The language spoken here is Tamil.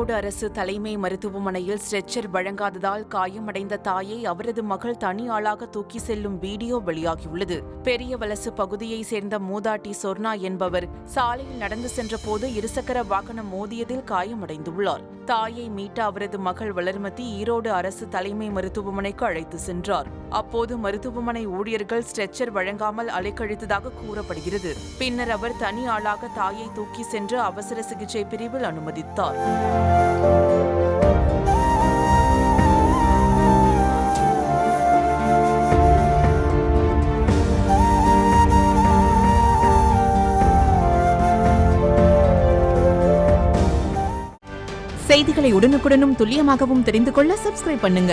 ஈரோடு அரசு தலைமை மருத்துவமனையில் ஸ்ட்ரெச்சர் வழங்காததால் காயமடைந்த தாயை அவரது மகள் தனி ஆளாக தூக்கி செல்லும் வீடியோ வெளியாகியுள்ளது. பெரியவலசு பகுதியைச் சேர்ந்த மூதாட்டி சொர்ணா என்பவர் சாலையில் நடந்து சென்றபோது இருசக்கர வாகனம் மோதியதில் காயமடைந்துள்ளார். தாயை மீட்ட அவரது மகள் வளர்மதி ஈரோடு அரசு தலைமை மருத்துவமனைக்கு அழைத்து சென்றார். அப்போது மருத்துவமனை ஊழியர்கள் ஸ்ட்ரெச்சர் வழங்காமல் அலைக்கழித்ததாக கூறப்படுகிறது. பின்னர் அவர் தனி ஆளாக தாயை தூக்கி சென்று அவசர சிகிச்சை பிரிவில் அனுமதித்தார். செய்திகளை உடனுக்குடனும் துல்லியமாகவும் தெரிந்து கொள்ள சப்ஸ்கிரைப் பண்ணுங்க.